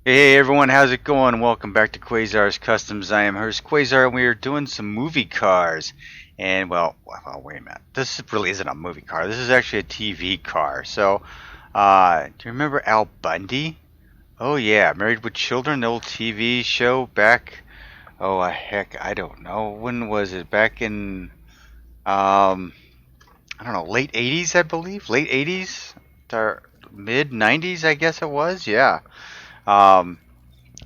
Hey everyone, how's it going? Welcome back to Quayzar's Customs. I am Hurst Quayzar, and we are doing some movie cars. And wait a minute. This really isn't a movie car. This is actually a TV car. So, do you remember Al Bundy? Oh yeah, Married with Children, the old TV show back. Oh heck, I don't know. When was it? Back in um, I don't know, late '80s, I believe. Late '80s, or mid '90s, I guess it was. Yeah. Um,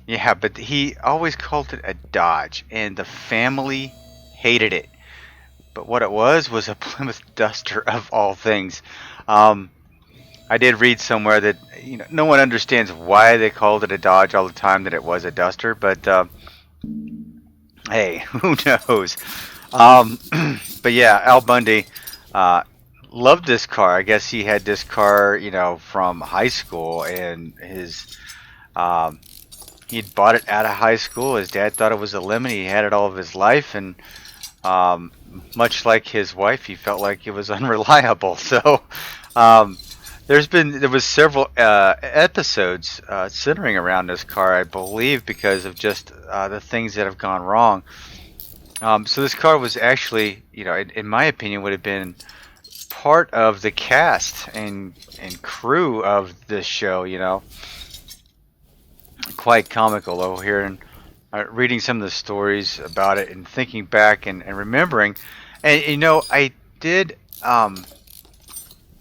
Yeah, but he always called it a Dodge, and the family hated it. But what it was a Plymouth Duster of all things. Um, I did read somewhere that no one understands why they called it a Dodge all the time. That it was a Duster, but hey, who knows? Um, but yeah, Al Bundy uh, loved this car. I guess he had this car, from high school, and his um, he'd bought it out of high school. His dad thought it was a lemon. He had it all of his life, and um, much like his wife, he felt like it was unreliable. So um, there was several episodes centering around this car, I believe, because of just the things that have gone wrong. So this car was actually, in my opinion, would have been part of the cast and crew of this show. Quite comical though, hearing reading some of the stories about it and thinking back and remembering. And I did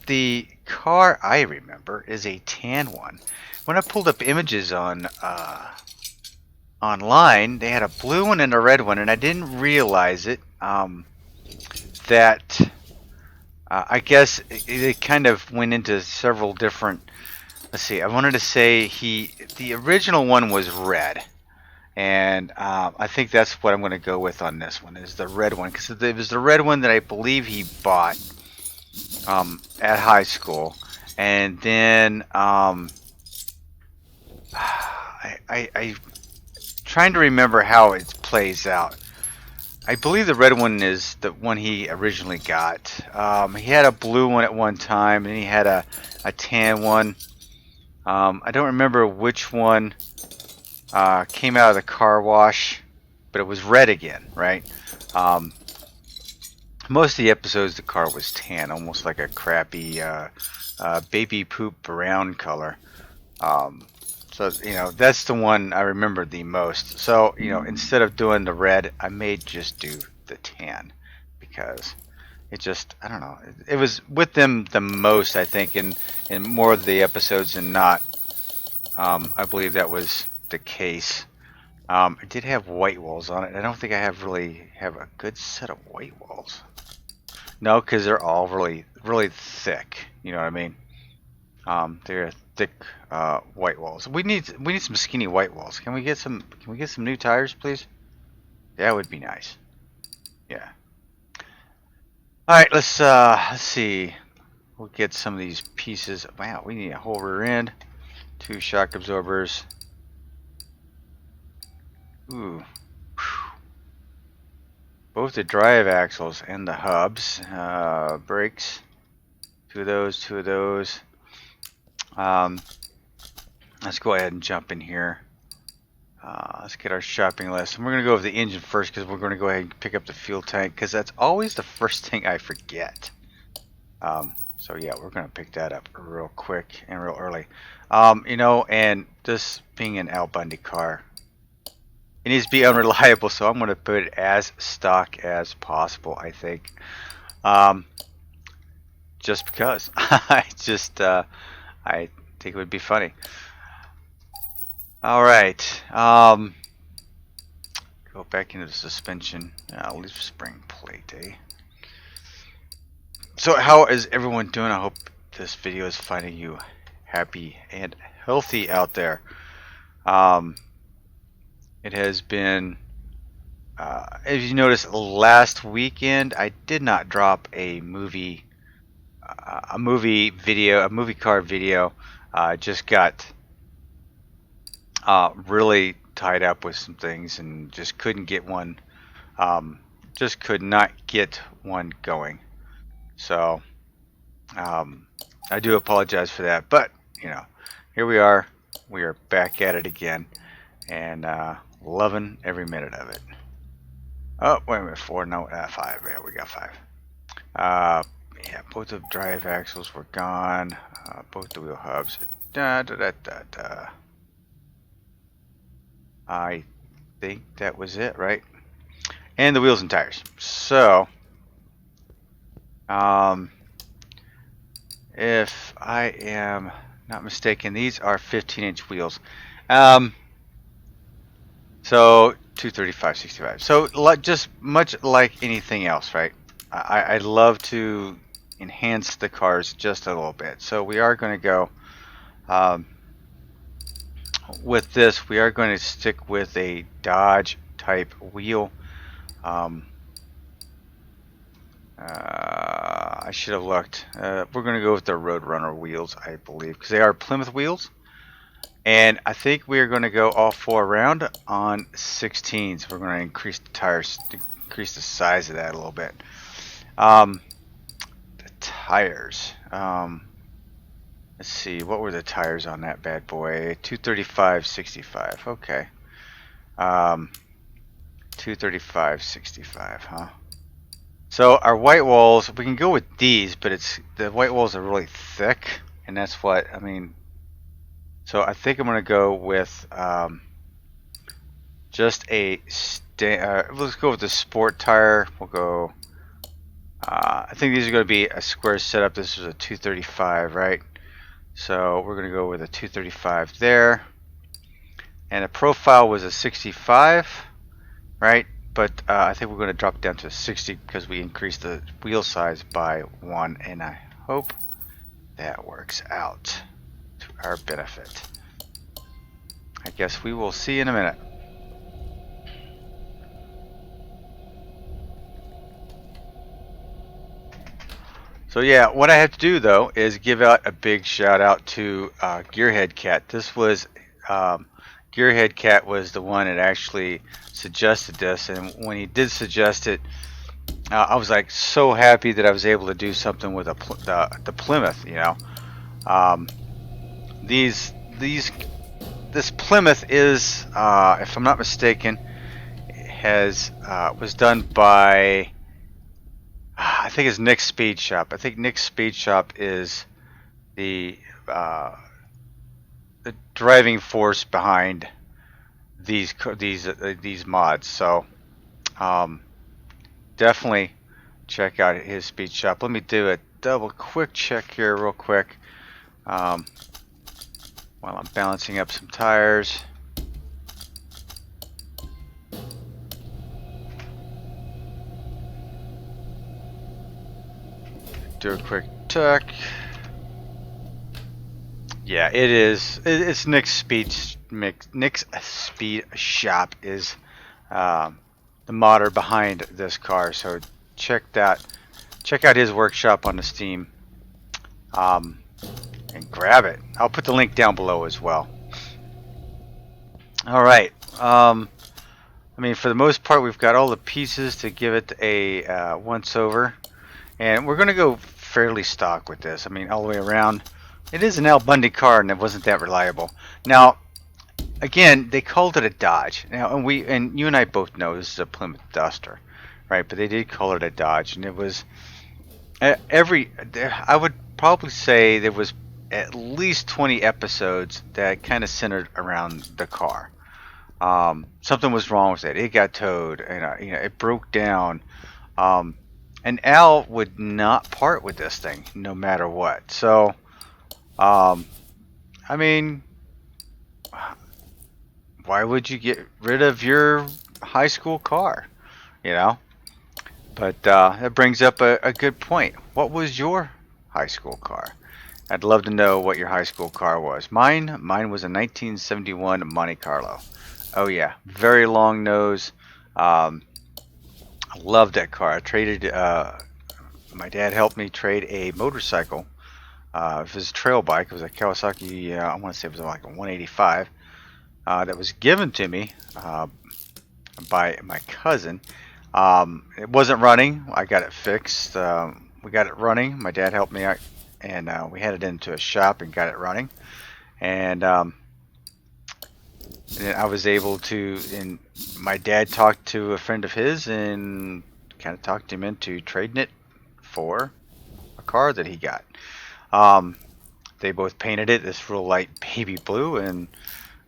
the car I remember is a tan one. When I pulled up images on online, they had a blue one and a red one, and I didn't realize it. That I guess it kind of went into several different. Let's see. I wanted to say the original one was red. And I think that's what I'm going to go with on this one is the red one, because it was the red one that I believe he bought at high school. And then I trying to remember how it plays out. I believe the red one is the one he originally got. He had a blue one at one time, and he had a tan one. I don't remember which one came out of the car wash, but it was red again, right? Um, Most of the episodes, the car was tan, almost like a crappy baby poop brown color. Um, so that's the one I remember the most. So instead of doing the red, I may just do the tan because it just I don't know. It was with them the most, I think, in more of the episodes than not. I believe that was the case. I did have white walls on it. I don't think I really have a good set of white walls. No, because they're all really, really thick. You know what I mean? They're thick white walls. We need some skinny white walls. Can we get some? Can we get some new tires, please? That would be nice. Yeah. All right. Let's see. We'll get some of these pieces. Wow, we need a whole rear end, 2 shock absorbers. Ooh. Both the drive axles and the hubs. Brakes. 2 of those, 2 of those. Let's go ahead and jump in here. Let's get our shopping list. And we're going to go with the engine first because we're going to go ahead and pick up the fuel tank because that's always the first thing I forget. So yeah, we're going to pick that up real quick and real early. And this being an Al Bundy car, it needs to be unreliable, so I'm going to put it as stock as possible, I think. Just because. I think it would be funny. All right. Go back into the suspension. Leaf spring plate, eh? So how is everyone doing? I hope this video is finding you happy and healthy out there. It has been, as you noticed, last weekend I did not drop a movie car video. Just got really tied up with some things and just couldn't get one. Just could not get one going. So I do apologize for that, but here we are. we are back at it again, and loving every minute of it. Oh, wait a minute, 4, no, 5. Yeah, we got 5. Yeah, both the drive axles were gone. Both the wheel hubs. I think that was it, right? And the wheels and tires. So, if I am not mistaken, these are 15-inch wheels. So 235/65. So just much like anything else, right? I love to enhance the cars just a little bit. So we are going to go with this. We are going to stick with a Dodge type wheel. I should have looked. We're going to go with the Roadrunner wheels, I believe, because they are Plymouth wheels. And I think we are going to go all 4 around on 16s. We're going to increase the tires, increase the size of that a little bit. The tires. Let's see, what were the tires on that bad boy? 235/65. Okay. 235/65, huh? So our white walls, we can go with these, but the white walls are really thick, and that's what I mean. So I think I'm going to go with just a let's go with the sport tire. We'll go. I think these are going to be a square setup. This is a 235, right? So we're going to go with a 235 there, and the profile was a 65, right? But I think we're going to drop it down to a 60 because we increased the wheel size by 1, and I hope that works out to our benefit. I guess we will see in a minute. So yeah, what I have to do though is give out a big shout out to Gearhead Cat. This was Gearhead Cat was the one that actually suggested this, and when he did suggest it, I was like so happy that I was able to do something with the Plymouth. You know, this Plymouth is, if I'm not mistaken, was done by I think it's Nick's Speed Shop. I think Nick's Speed Shop is the driving force behind these mods. So definitely check out his Speed Shop. Let me do a double quick check here real quick while I'm balancing up some tires. Do a quick check. Yeah, it is. It's Nick's Speed Shop is the modder behind this car. So check out his workshop on the Steam, and grab it. I'll put the link down below as well. All right. I mean, for the most part, we've got all the pieces to give it a once over, and we're going to go fairly stock with this. I mean, all the way around. It is an Bundy car, and it wasn't that reliable. Now, again, they called it a Dodge. Now, and you and I both know this is a Plymouth Duster, right? But they did call it a Dodge, and it was I would probably say there was at least 20 episodes that kind of centered around the car. Something was wrong with it. It got towed, and it broke down. And Al would not part with this thing, no matter what. So. I mean, why would you get rid of your high school car, you know? But that brings up a good point. What was your high school car? I'd love to know what your high school car was. Mine was a 1971 Monte Carlo. Oh yeah, very long nose. I loved that car. I traded. My dad helped me trade a motorcycle. It was a trail bike. It was a Kawasaki, I want to say it was like a 185 that was given to me by my cousin. It wasn't running. I got it fixed. We got it running. My dad helped me out, and we had it into a shop and got it running. And And I was able to, and my dad talked to a friend of his and kind of talked him into trading it for a car that he got. They both painted it this real light baby blue, and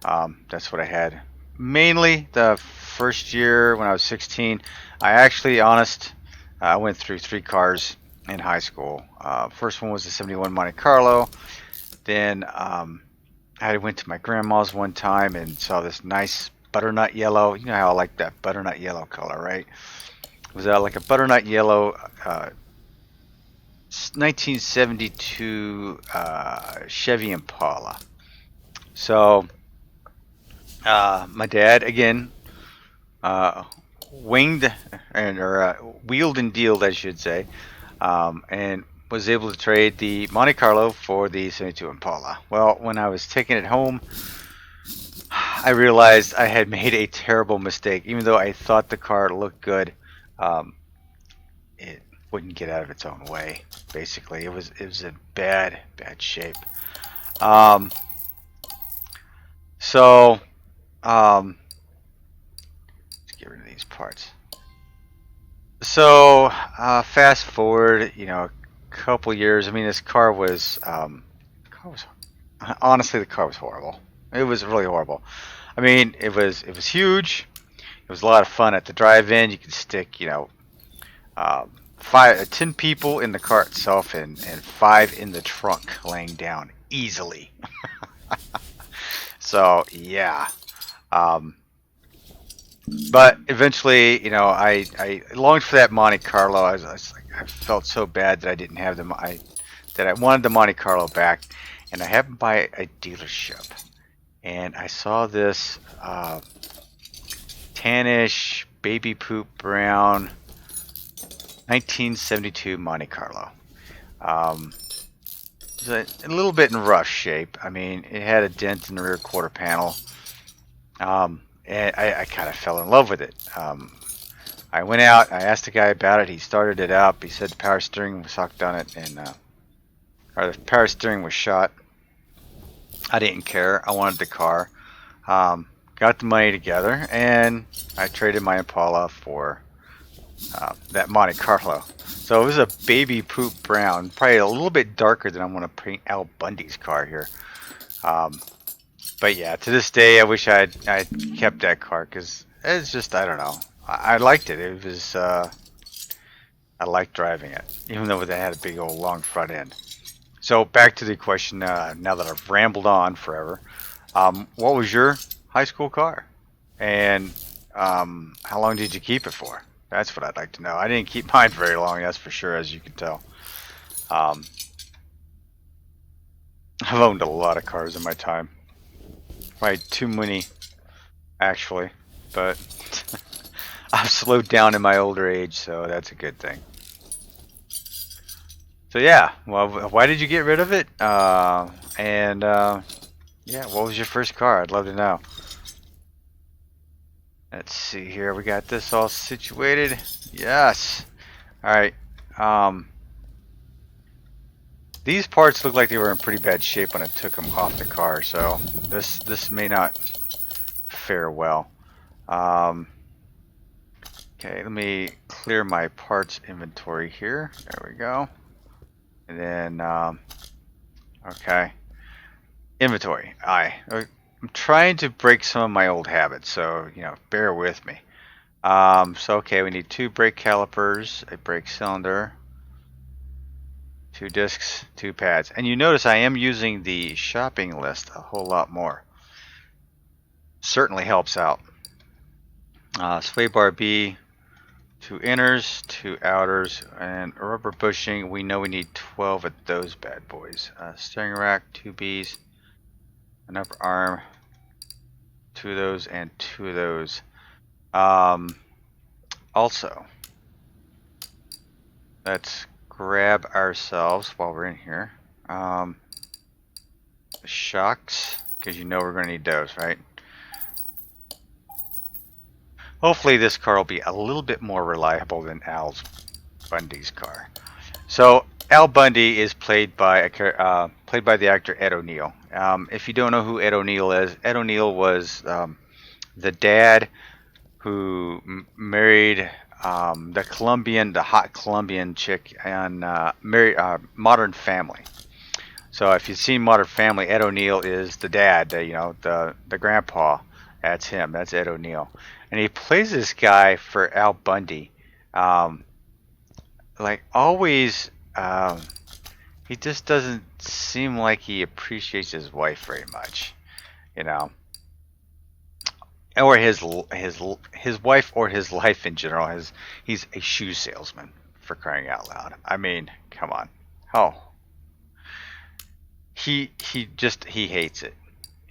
that's what I had. Mainly the first year when I was 16, I went through 3 cars in high school. First one was the 71 Monte Carlo. Then I went to my grandma's one time and saw this nice butternut yellow. You know how I like that butternut yellow color, right? It was like a butternut yellow 1972 Chevy Impala. So my dad again wheeled and dealed, I should say, and was able to trade the Monte Carlo for the 72 Impala. Well, when I was taking it home, I realized I had made a terrible mistake. Even though I thought the car looked good, it wouldn't get out of its own way. Basically, it was in bad shape. So let's get rid of these parts. So fast forward, a couple years. I mean, this car was honestly, the car was horrible. It was really horrible. I mean, it was huge. It was a lot of fun at the drive-in. You could stick, 10 people in the car itself and 5 in the trunk laying down easily. So yeah. But eventually, I longed for that Monte Carlo. I felt so bad that I didn't have them. That I wanted the Monte Carlo back, and I happened by a dealership, and I saw this tannish baby poop brown 1972 Monte Carlo. It was a little bit in rough shape. I mean, it had a dent in the rear quarter panel. And I kind of fell in love with it. I went out, I asked the guy about it, he started it up, he said the power steering was sucked on it, or the power steering was shot. I didn't care, I wanted the car. Got the money together, and I traded my Impala for that Monte Carlo. So it was a baby poop brown, probably a little bit darker than I want to paint Al Bundy's car here. But yeah, to this day, I wish I'd kept that car, because it's just, I don't know. I liked it. It was, I liked driving it, even though it had a big old long front end. So back to the question, now that I've rambled on forever, what was your high school car? And how long did you keep it for? That's what I'd like to know. I didn't keep mine very long, that's for sure, as you can tell. I've owned a lot of cars in my time. Probably too many, actually, but I've slowed down in my older age, so that's a good thing. So yeah, well, why did you get rid of it? Yeah, what was your first car? I'd love to know. Let's see here, we got this all situated. Yes. Alright. These parts look like they were in pretty bad shape when I took them off the car, so this may not fare well. Okay, let me clear my parts inventory here. There we go. And then, okay, inventory. I'm trying to break some of my old habits, so bear with me. So okay, we need 2 brake calipers, a brake cylinder, 2 discs, 2 pads, and you notice I am using the shopping list a whole lot more. Certainly helps out. Sway bar B, 2 inners, 2 outers, and a rubber bushing. We know we need 12 of those bad boys. Steering rack, 2 Bs, an upper arm, 2 of those, and 2 of those. Also, let's grab ourselves while we're in here the shocks, because we're going to need those, right? Hopefully this car will be a little bit more reliable than Bundy's car. So Al Bundy is played by the actor Ed O'Neill. If you don't know who Ed O'Neill is, Ed O'Neill was the dad who married the hot Colombian chick on Modern Family. So if you've seen Modern Family, Ed O'Neill is the dad, the grandpa. That's him. That's Ed O'Neill, and he plays this guy for Al Bundy. Like always, he just doesn't seem like he appreciates his wife very much, you know, or his wife or his life in general. He's a shoe salesman, for crying out loud. I mean, come on. Oh, he hates it.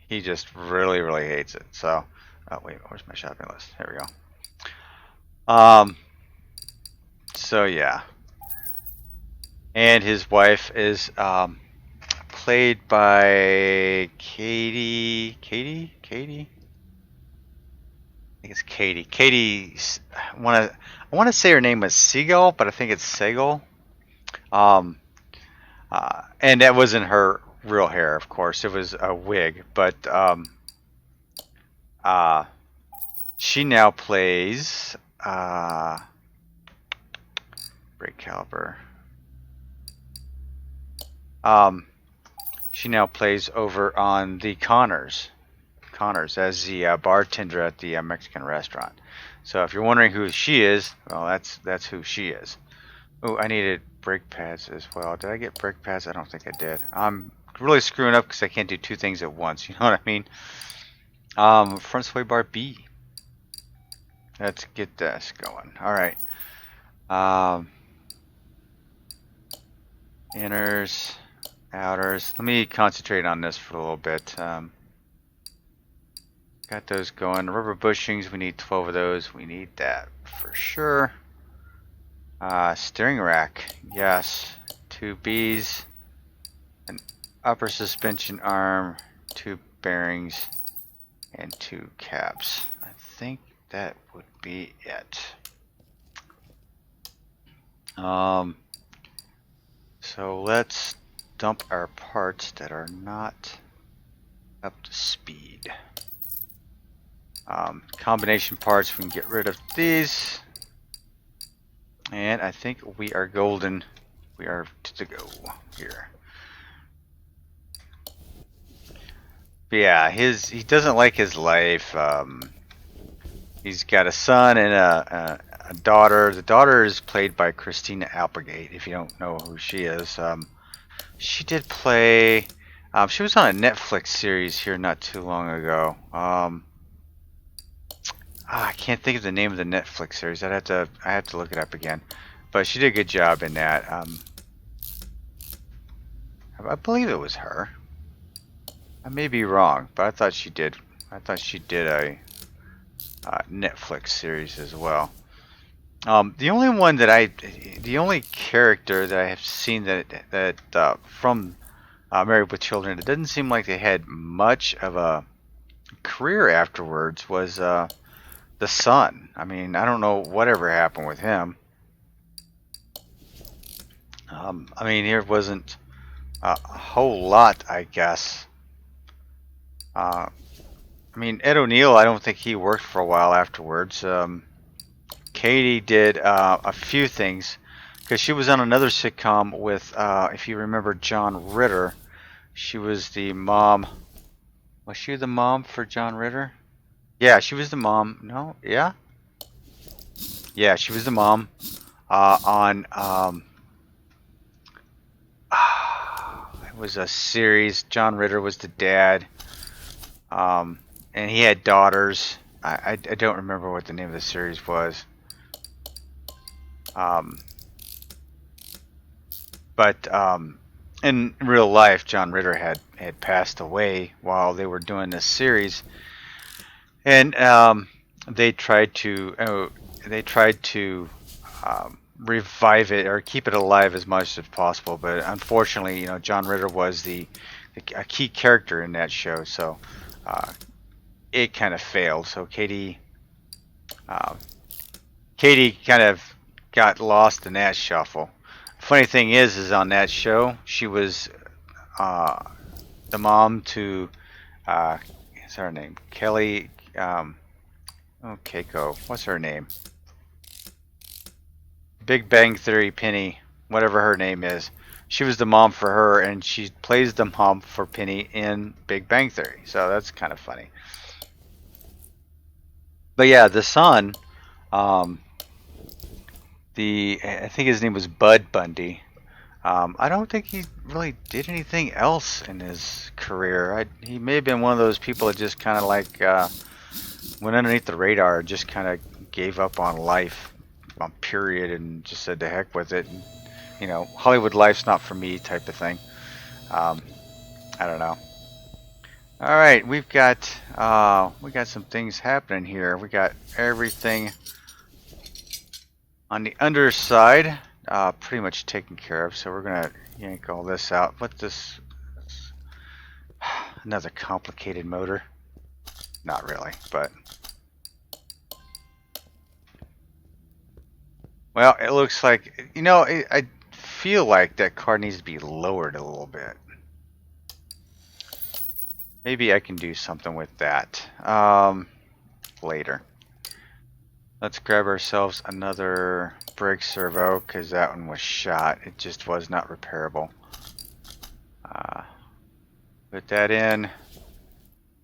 He just really hates it. So, oh wait, where's my shopping list? Here we go. So yeah, and his wife is played by Katie. I think it's Katie. I want to say her name was Seagull, but I think it's Segal. And that wasn't her real hair, of course. It was a wig, but she now plays brake caliper. She now plays over on the Connors as the bartender at the Mexican restaurant. So if you're wondering who she is, well, that's who she is. Oh, I needed brake pads as well. Did I get brake pads? I don't think I did. I'm really screwing up because I can't do two things at once. You know what I mean? Front sway bar B. Let's get this going. All right. Inners, outers. Let me concentrate on this for a little bit. Got those going. Rubber bushings, we need 12 of those. We need that for sure. Steering rack, yes. 2 Bs. An upper suspension arm, 2 bearings, and 2 caps. I think that would be it. So let's dump our parts that are not up to speed. Combination parts, we can get rid of these. And I think we are golden. We are to go here. But yeah, he doesn't like his life. He's got a son and a daughter. The daughter is played by Christina Applegate, if you don't know who she is. She did play... she was on a Netflix series here not too long ago. I can't think of the name of the Netflix series. I have to look it up again. But she did a good job in that. I believe it was her. I may be wrong, but I thought she did. I thought she did a Netflix series as well. The only character that I have seen that from Married with Children, it doesn't seem like they had much of a career afterwards, was the son. I mean, I don't know whatever happened with him. I mean, there wasn't a whole lot, I guess. I mean, Ed O'Neill, I don't think he worked for a while afterwards. Katie did a few things because she was on another sitcom with, if you remember, John Ritter. She was the mom. Was she the mom for John Ritter? Yeah, she was the mom. No, yeah? Yeah, she was the mom on... it was a series. John Ritter was the dad. And he had daughters. I don't remember what the name of the series was. But in real life, John Ritter had passed away while they were doing this series, and they tried to revive it or keep it alive as much as possible. But unfortunately, John Ritter was a key character in that show, so it kind of failed. So Katie kind of got lost in that shuffle. Funny thing is on that show, she was the mom to what's her name? Kelly. Oh, Keiko. What's her name? Big Bang Theory Penny, whatever her name is. She was the mom for her, and she plays the mom for Penny in Big Bang Theory. So that's kind of funny. But yeah, the son, um, I think his name was Bud Bundy. I don't think he really did anything else in his career. He may have been one of those people that just kind of like went underneath the radar, just kind of gave up on life, on period, and just said to heck with it. And, you know, Hollywood life's not for me type of thing. I don't know. All right, we got some things happening here. We got everything on the underside pretty much taken care of. So we're gonna yank all this out. What this? Another complicated motor. Not really, but well, it looks like, you know, I feel like that car needs to be lowered a little bit. Maybe I can do something with that later. Let's grab ourselves another brake servo because that one was shot. It just was not repairable. Put that in.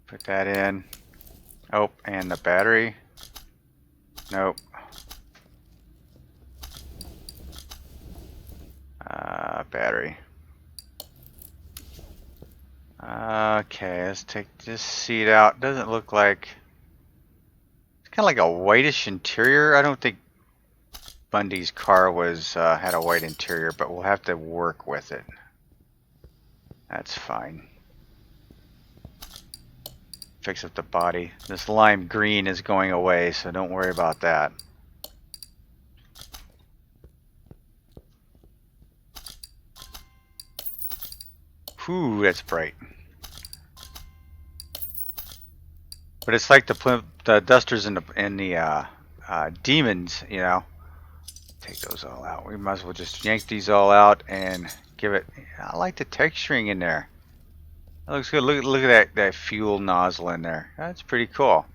Put that in. Oh, and the battery. Nope. Battery. Okay, let's take this seat out. Doesn't look like... It's kind of like a whitish interior. I don't think Bundy's car was had a white interior, but we'll have to work with it. That's fine. Fix up the body. This lime green is going away, so don't worry about that. Whew, that's bright. But it's like the Dusters and the Demons, you know. Take those all out. We might as well just yank these all out and give it... I like the texturing in there. That looks good. Look at that fuel nozzle in there. That's pretty cool.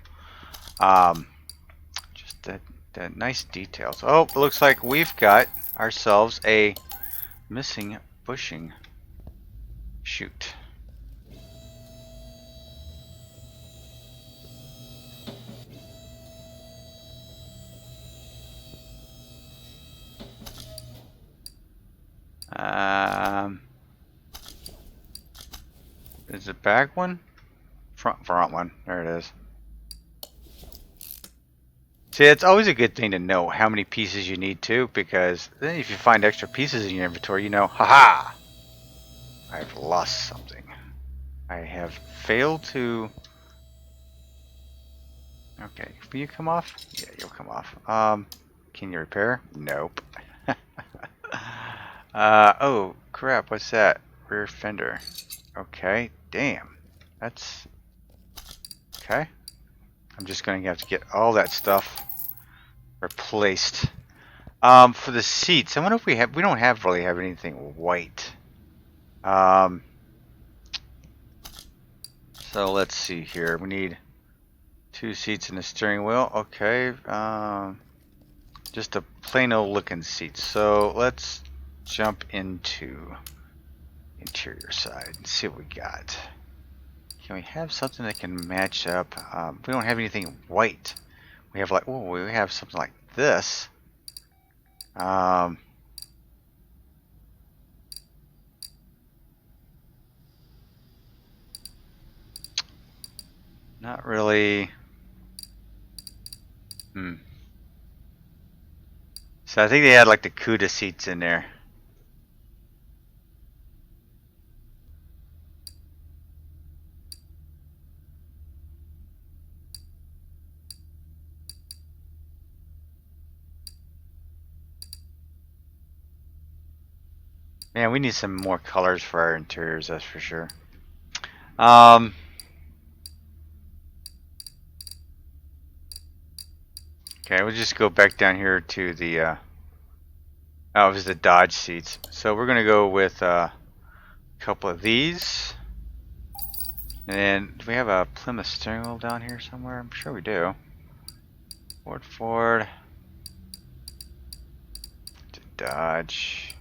Just the nice details. Oh, it looks like we've got ourselves a missing bushing. Shoot. Is it back one? Front one. There it is. See, it's always a good thing to know how many pieces you need to, because then if you find extra pieces in your inventory, you know, haha, I've lost something. I have failed to... Okay, will you come off? Yeah, you'll come off. Can you repair? Nope. Oh, crap, what's that? Rear fender. Okay, damn. That's... Okay. I'm just going to have to get all that stuff replaced. For the seats, I wonder if we don't really have anything white. So let's see here. We need 2 seats and a steering wheel. Okay. Just a plain old looking seat. So let's jump into interior side and see what we got. Can we have something that can match up? We don't have anything white. We have like, oh, we have something like this. Not really. So I think they had like the CUDA seats in there. Man, we need some more colors for our interiors, that's for sure. Okay, we'll just go back down here to the oh, it was the Dodge seats. So we're gonna go with a couple of these. And then, do we have a Plymouth steering wheel down here somewhere? I'm sure we do. Ford. To Dodge.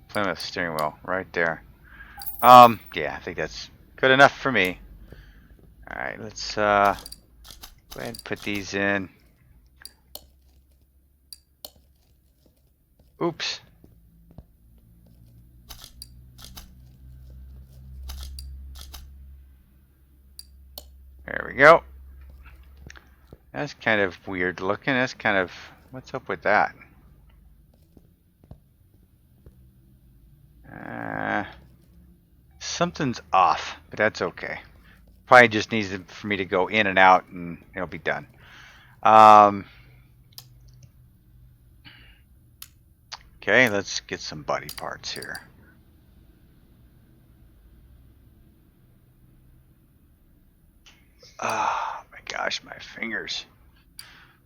Plymouth steering wheel, right there. Yeah, I think that's good enough for me. Alright, let's go ahead and put these in. Oops. There we go. That's kind of weird looking. That's kind of, what's up with that? Something's off, but that's okay. Probably just needs for me to go in and out and it'll be done. Okay, let's get some body parts here. Oh my gosh, my fingers.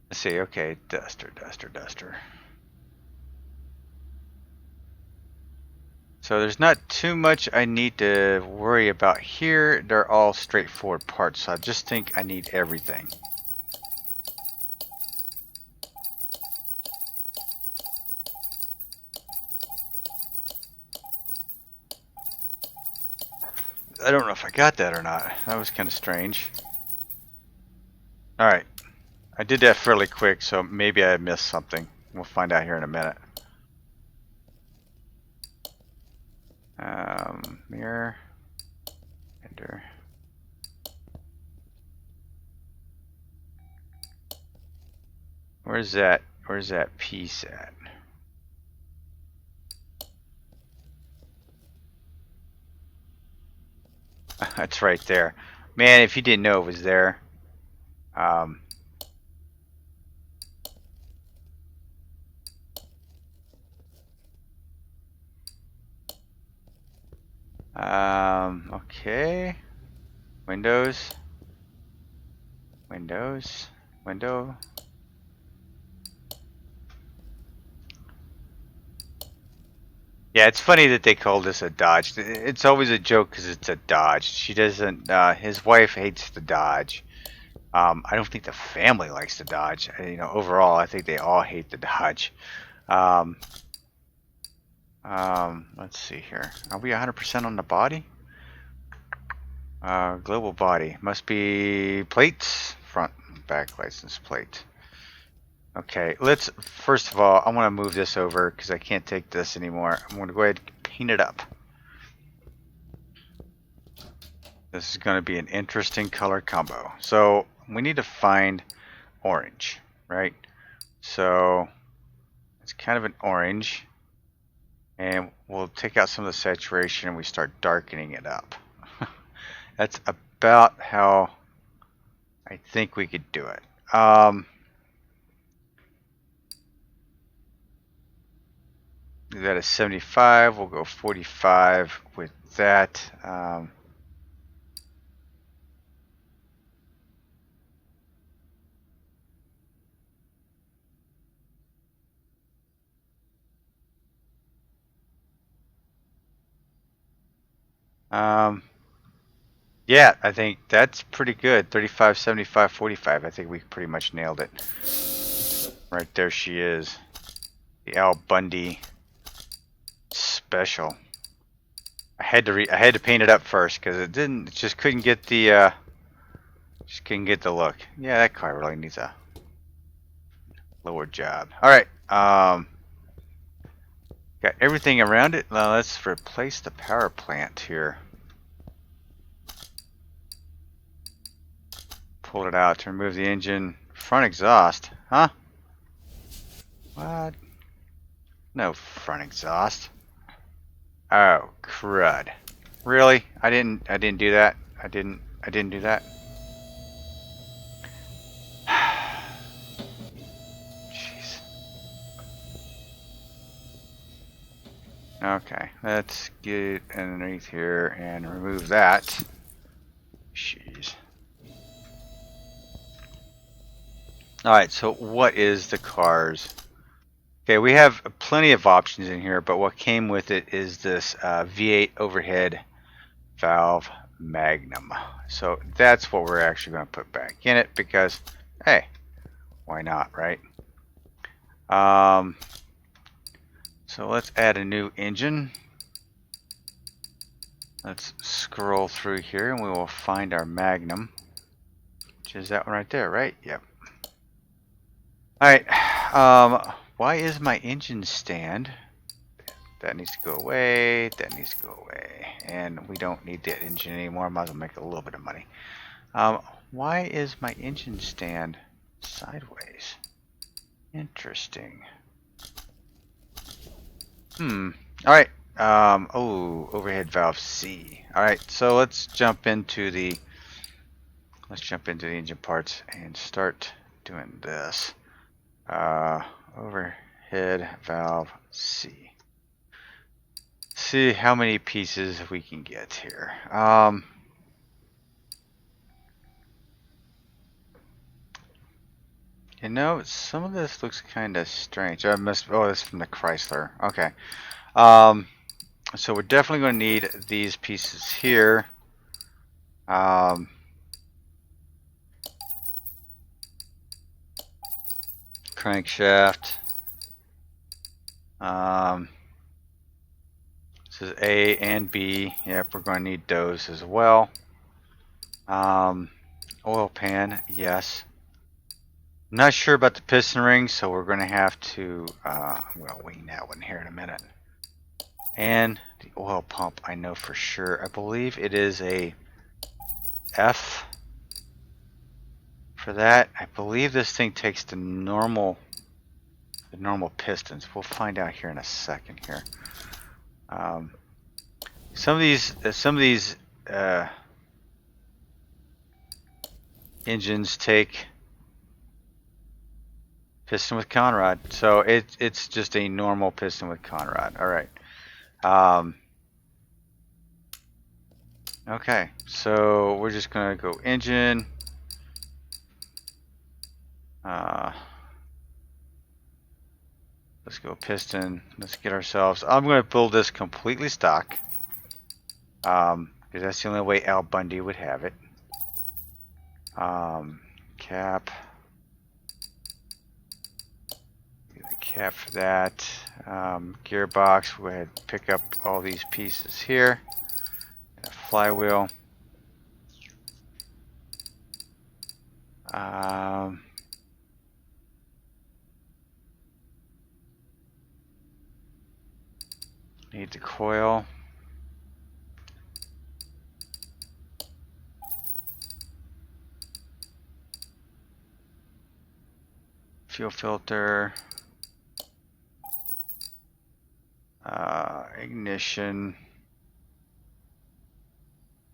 Let's see, okay, duster. So there's not too much I need to worry about here. They're all straightforward parts, so I just think I need everything. I don't know if I got that or not. That was kind of strange. Alright. I did that fairly quick, so maybe I missed something. We'll find out here in a minute. Mirror. Enter. Where's that piece at? That's right there. Man, if you didn't know it was there. Okay. Window. Yeah, it's funny that they call this a Dodge. It's always a joke because it's a Dodge. She doesn't, his wife hates the Dodge. I don't think the family likes the Dodge. You know, overall, I think they all hate the Dodge. Let's see here. Are we 100% on the body? Global body. Must be plates. Front and back license plate. Okay, let's, first of all, I want to move this over because I can't take this anymore. I'm going to go ahead and paint it up. This is going to be an interesting color combo. So we need to find orange, right? So it's kind of an orange. And we'll take out some of the saturation and we start darkening it up. That's about how I think we could do it. That is 75. We'll go 45 with that. Yeah, I think that's pretty good. 35, 75, 45. I think we pretty much nailed it. Right there she is. The Al Bundy special. I had to paint it up first because it just couldn't get the look. Yeah, that car really needs a lower job. All right. Got everything around it. Now let's replace the power plant here. Pull it out to remove the engine. Front exhaust, huh? What? No front exhaust. Oh, crud. Really? I didn't do that. I didn't do that. Jeez. Okay, let's get underneath here and remove that. Jeez. Alright, so what is the car's? Okay, we have plenty of options in here, but what came with it is this V8 overhead valve magnum. So that's what we're actually going to put back in it because, hey, why not, right? So let's add a new engine. Let's scroll through here and we will find our magnum, which is that one right there, right? Yep. Alright, why is my engine stand? That needs to go away, that needs to go away. And we don't need that engine anymore, might as well make a little bit of money. Why is my engine stand sideways? Interesting. Alright, oh, overhead valve C. Alright, so let's jump into the engine parts and start doing this. Overhead valve C. See how many pieces we can get here. You know, some of this looks kind of strange. Oh, this is from the Chrysler. Okay. So we're definitely going to need these pieces here. Crankshaft. This is A and B. Yep, we're going to need those as well. Oil pan, yes. I'm not sure about the piston ring, so we're going to have to, well, wing that one here in a minute. And the oil pump, I know for sure. I believe it is a F for that. I believe this thing takes the normal pistons. We'll find out here in a second here. Some of these engines take piston with conrod, so it's just a normal piston with conrod. All right. Okay, so we're just gonna go engine. Let's go piston. Let's get ourselves. I'm gonna build this completely stock, because that's the only way Al Bundy would have it. Cap. Cap for that. Gearbox. We'll go ahead and pick up all these pieces here. A flywheel. Need the coil. Fuel filter. Ignition.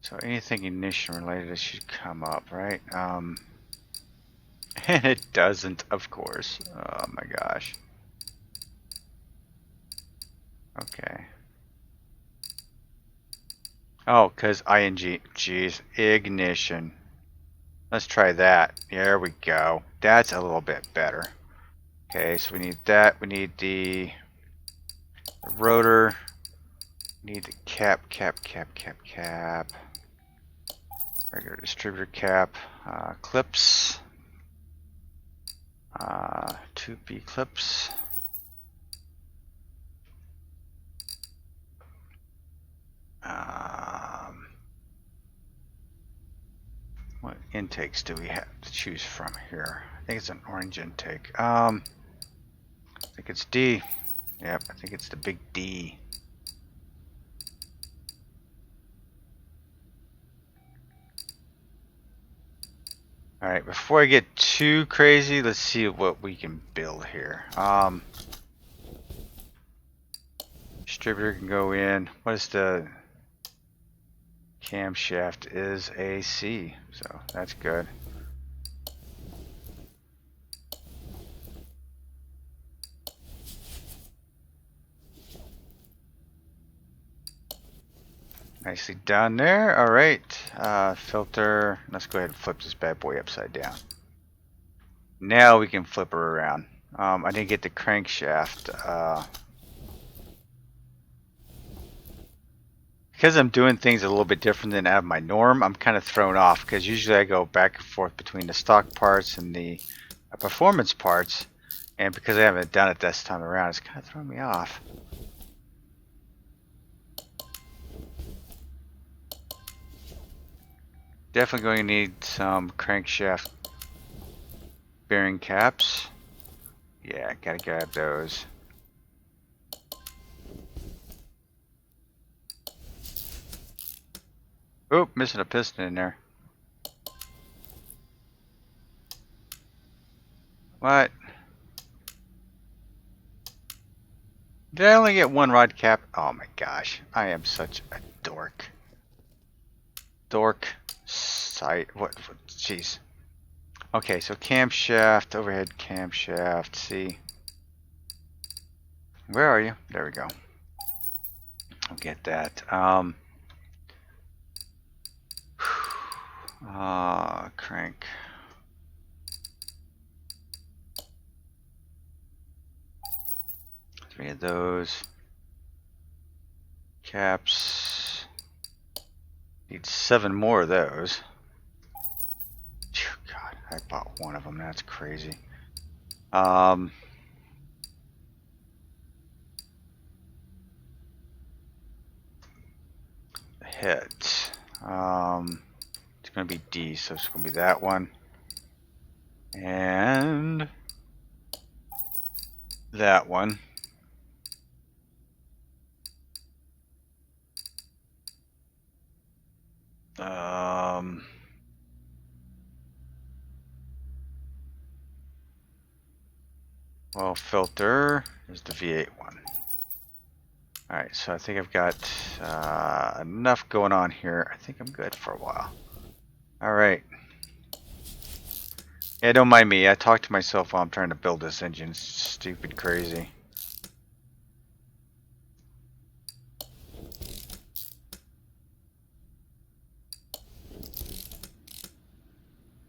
So anything ignition related should come up, right? And it doesn't, of course. Oh my gosh. Okay. Oh, because ing. Jeez. Ignition. Let's try that. There we go. That's a little bit better. Okay, so we need that. We need the rotor. We need the cap. Regular distributor cap. Clips. 2B clips. What intakes do we have to choose from here? I think it's an orange intake. I think it's D. Yep, I think it's the big D. Alright, before I get too crazy, let's see what we can build here. Distributor can go in. What is the camshaft? Is AC, so that's good. Nicely done there. All right, filter. Let's go ahead and flip this bad boy upside down. Now we can flip her around. I didn't get the crankshaft because I'm doing things a little bit different than out of my norm, I'm kind of thrown off because usually I go back and forth between the stock parts and the performance parts, and because I haven't done it this time around, it's kind of throwing me off. Definitely going to need some crankshaft bearing caps. Yeah, gotta grab those. Oop, missing a piston in there. What? Did I only get one rod cap? Oh my gosh, I am such a dork. Dork. Sight. What? Jeez. Okay, so camshaft, overhead camshaft. See. Where are you? There we go. I'll get that. Crank. Three of those. Caps. Need 7 more of those. God, I bought one of them. That's crazy. Heads. It's going to be D, so it's going to be that one. And that one. Well, filter is the V8 one. Alright, so I think I've got enough going on here. I think I'm good for a while. Alright. Yeah, don't mind me. I talk to myself while I'm trying to build this engine. It's stupid crazy.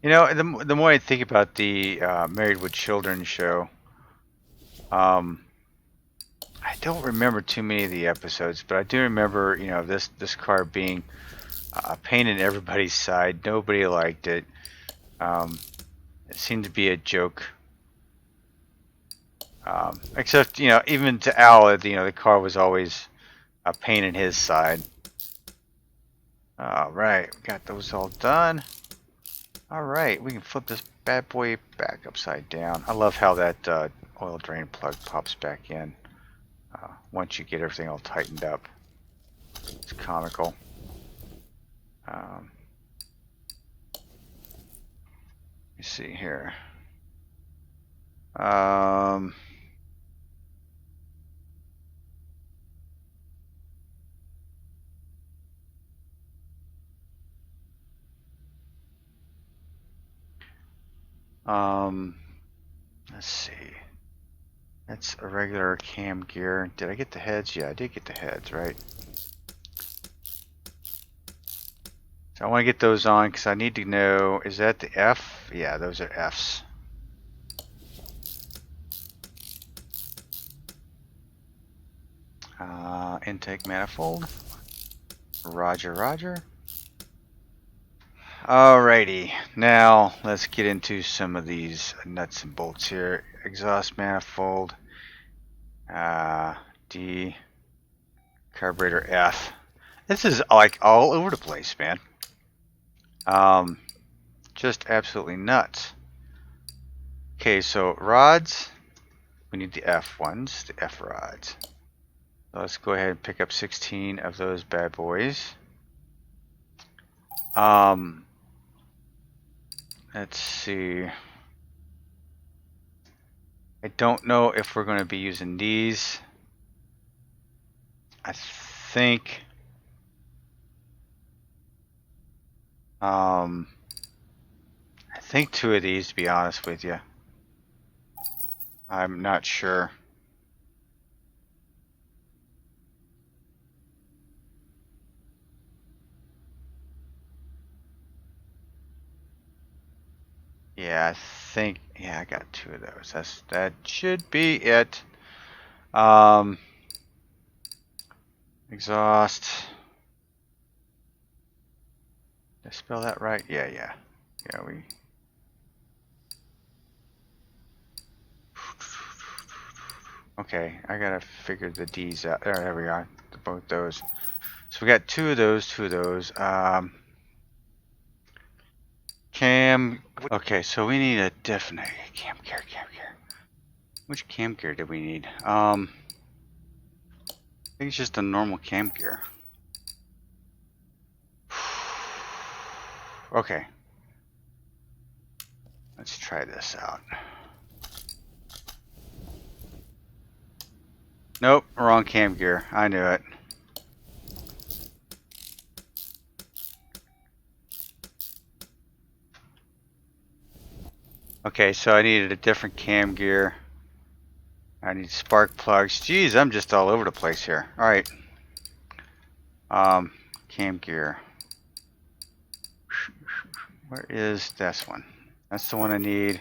You know, the more I think about the Married with Children show, I don't remember too many of the episodes, but I do remember, you know, this car being a pain in everybody's side. Nobody liked it. It seemed to be a joke. Except, you know, even to Al, you know, the car was always a pain in his side. Alright, we got those all done. Alright, we can flip this bad boy back upside down. I love how that oil drain plug pops back in once you get everything all tightened up. It's comical. Let me see here. Let's see. That's a regular cam gear. Did I get the heads? Yeah, I did get the heads, right? So I want to get those on because I need to know, is that the F? Yeah, those are Fs. Intake manifold. Roger, roger. Alrighty, now let's get into some of these nuts and bolts here. Exhaust manifold, D, carburetor F. This is like all over the place, man. Just absolutely nuts. Okay, so rods, we need the F ones, the F rods. So let's go ahead and pick up 16 of those bad boys. Let's see. I don't know if we're going to be using these. I think I think 2 of these, to be honest with you. I'm not sure. Yeah, I think, yeah, I got 2 of those. That should be it. Exhaust. Did I spell that right? Yeah, yeah. Yeah, we... Okay, I gotta figure the D's out. There we are. Both those. So we got two of those. Cam. Okay, so we need a definite cam gear. Which cam gear do we need? I think it's just a normal cam gear. Okay. Let's try this out. Nope, wrong cam gear. I knew it. Okay, so I needed a different cam gear. I need spark plugs. Jeez, I'm just all over the place here. Alright. Cam gear. Where is this one? That's the one I need.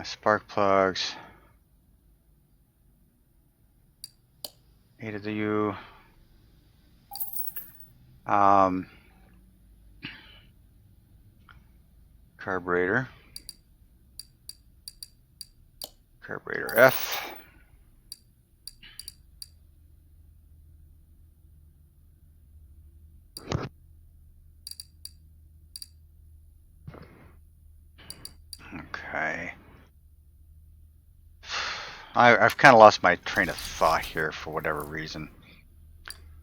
Spark plugs. A to the U. Carburetor. Carburetor F. Okay. I've kind of lost my train of thought here for whatever reason.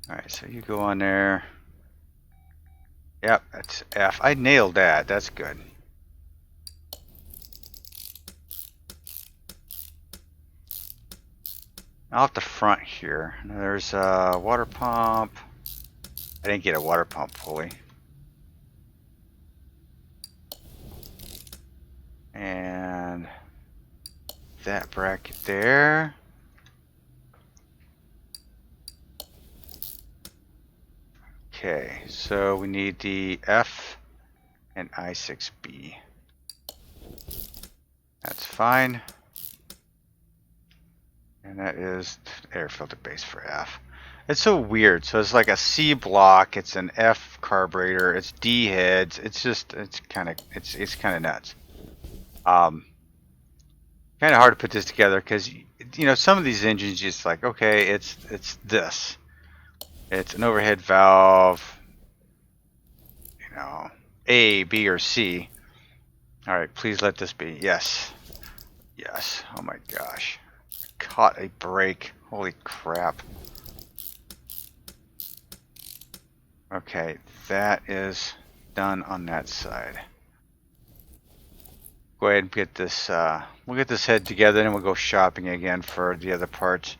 Alright, so you go on there. Yep, that's F. I nailed that. That's good. Off the front here, there's a water pump. I didn't get a water pump fully. And that bracket there. Okay, so we need the F and I6B. That's fine. And that is air filter base for F. It's so weird. So it's like a C block, it's an F carburetor, it's D heads. It's just it's kind of nuts. Kind of hard to put this together because you know some of these engines just like okay, it's this. It's an overhead valve, you know, A, B, or C. All right, please let this be. Yes. Yes. Oh my gosh. Caught a brake. Holy crap. Okay, that is done on that side. Go ahead and get this, we'll get this head together and we'll go shopping again for the other parts.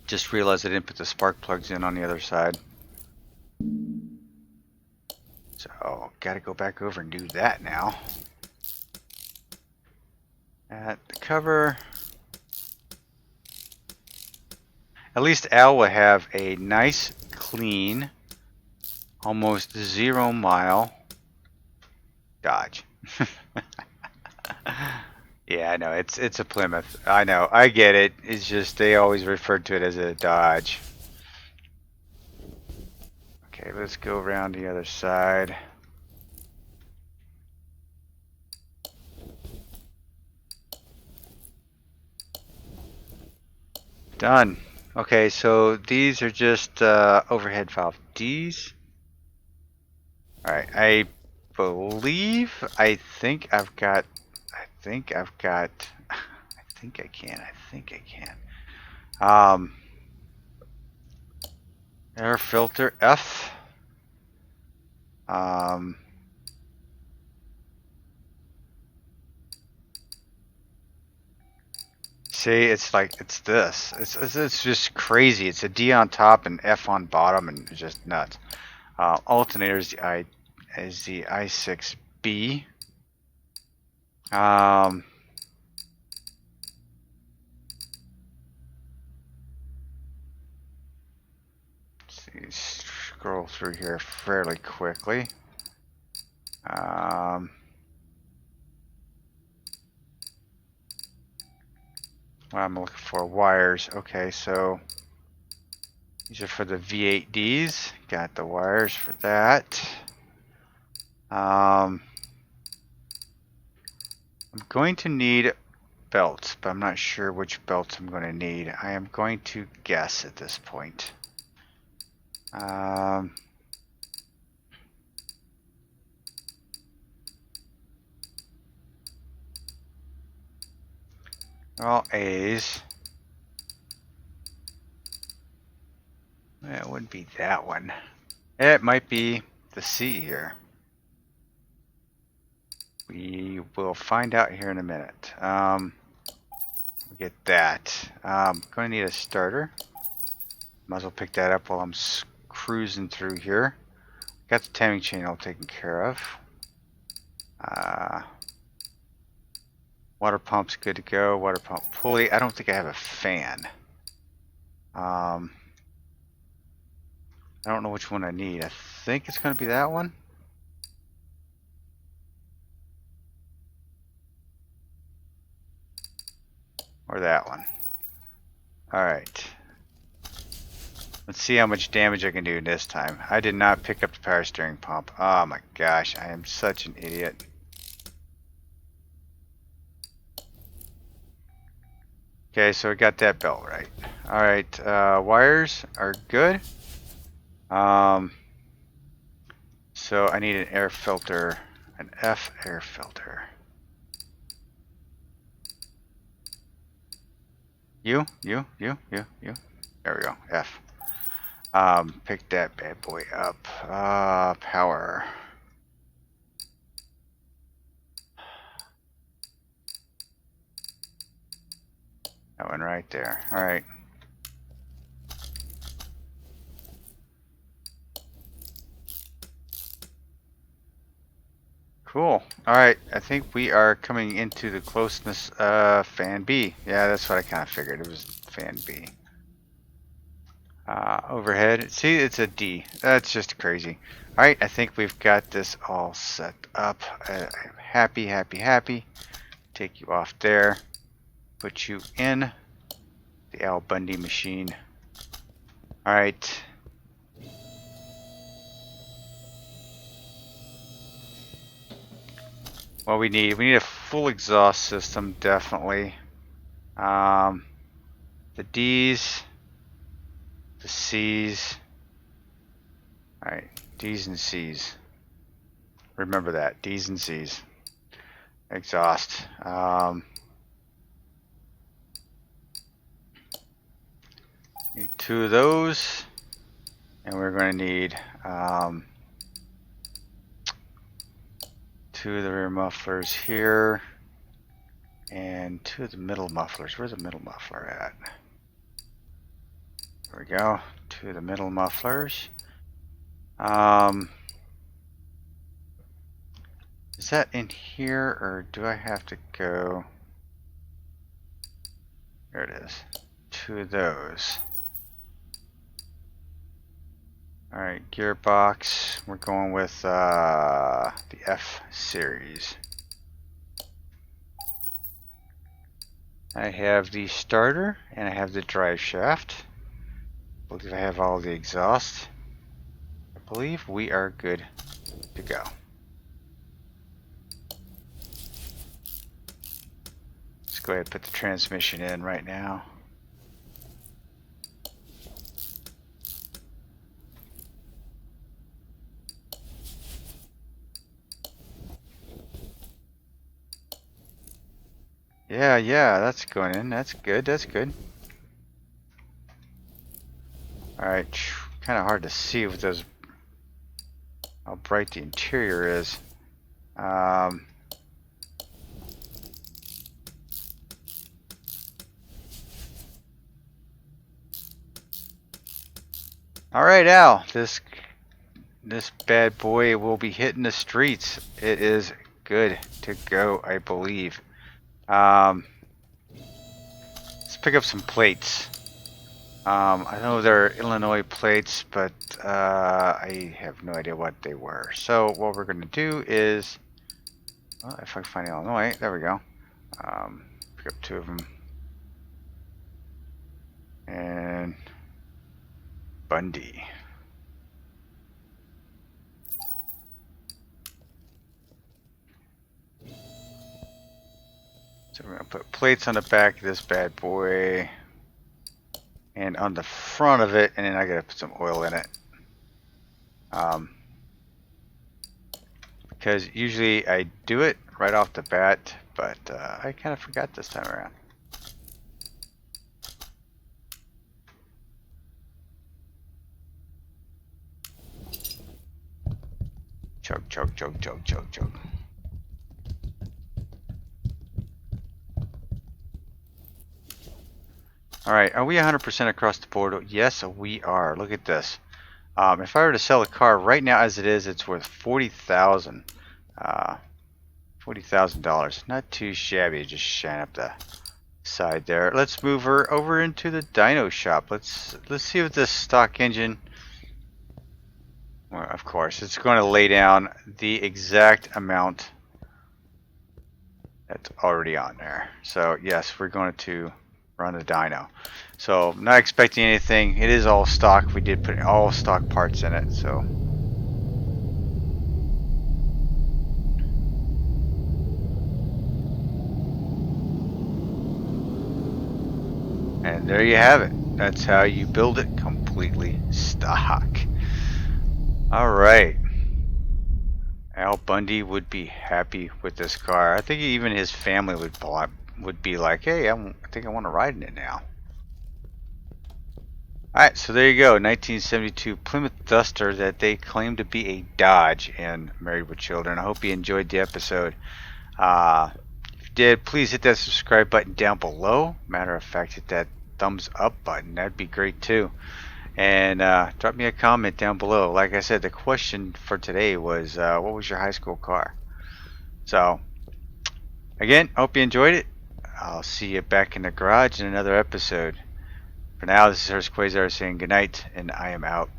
Just realized I didn't put the spark plugs in on the other side. So, gotta go back over and do that now. At the cover. At least Al will have a nice, clean, almost 0 mile Dodge. Yeah, I know, it's a Plymouth. I know, I get it. It's just they always refer to it as a Dodge. Okay, let's go around the other side. Done. Okay, so these are just overhead valve Ds. Alright, I think I can. Air filter F. See, it's like, it's this. It's just crazy. It's a D on top and F on bottom and it's just nuts. Alternators is the I6B. Scroll through here fairly quickly. What I'm looking for, wires. Okay, so These are for the V8Ds. Got the wires for that. I'm going to need belts, but I'm not sure which belts I'm going to need. I am going to guess at this point. All A's. It wouldn't be that one. It might be the C here. We will find out here in a minute. We get that. I'm going to need a starter. Might as well pick that up while I'm cruising through here. Got the timing chain all taken care of. Water pump's good to go. Water pump pulley. I don't think I have a fan. I don't know which one I need. I think it's going to be that one. Or that one. Alright. Let's see how much damage I can do this time. I did not pick up the power steering pump. Oh my gosh, I am such an idiot. Okay, so I got that belt right. Alright, wires are good. So I need an air filter, an F air filter. There we go, F. Pick that bad boy up. Power. That one right there. All right. Cool. All right. I think we are coming into the closeness. Fan B. Yeah, that's what I kind of figured. It was fan B. Overhead. See, it's a D. That's just crazy. All right. I think we've got this all set up. I'm happy, happy, happy. Take you off there. Put you in the Al Bundy machine. All right. What we need a full exhaust system, definitely. The D's, the C's. All right, D's and C's. Remember that, D's and C's. Exhaust. Need 2 of those, and we're going to need 2 of the rear mufflers here, and 2 of the middle mufflers. Where's the middle muffler at? There we go. 2 of the middle mufflers. Is that in here, or do I have to go? There it is. 2 of those. Alright, gearbox. We're going with the F series. I have the starter and I have the drive shaft. I believe I have all the exhaust. I believe we are good to go. Let's go ahead and put the transmission in right now. Yeah, that's going in. That's good. That's good. Alright, kind of hard to see with those, how bright the interior is. Alright, Al, this bad boy will be hitting the streets. It is good to go, I believe. Let's pick up some plates. I know they're Illinois plates, but I have no idea what they were. So what we're going to do is, well, if I can find Illinois, there we go. Pick up 2 of them. And Bundy. So we're going to put plates on the back of this bad boy and on the front of it, and then I got to put some oil in it. Because usually I do it right off the bat, but I kind of forgot this time around. Chug, chug, chug, chug, chug, chug. Alright, are we 100% across the board? Yes, we are. Look at this. If I were to sell a car right now as it is, it's worth $40,000. $40,000. Not too shabby, just shine up the side there. Let's move her over into the dyno shop. Let's see what this stock engine... Well, of course, it's going to lay down the exact amount that's already on there. So yes, we're going to run the dyno. So I'm not expecting anything. It is all stock. We did put all stock parts in it. So and there you have it. That's how you build it completely stock. All right. Al Bundy would be happy with this car. I think even his family would be like, hey, I think I want to ride in it now. Alright, so there you go. 1972 Plymouth Duster that they claim to be a Dodge in Married with Children. I hope you enjoyed the episode. If you did, please hit that subscribe button down below. Matter of fact, hit that thumbs up button. That'd be great too. And drop me a comment down below. Like I said, the question for today was, what was your high school car? So, again, hope you enjoyed it. I'll see you back in the garage in another episode. For now, this is Hurst Quayzar saying goodnight, and I am out.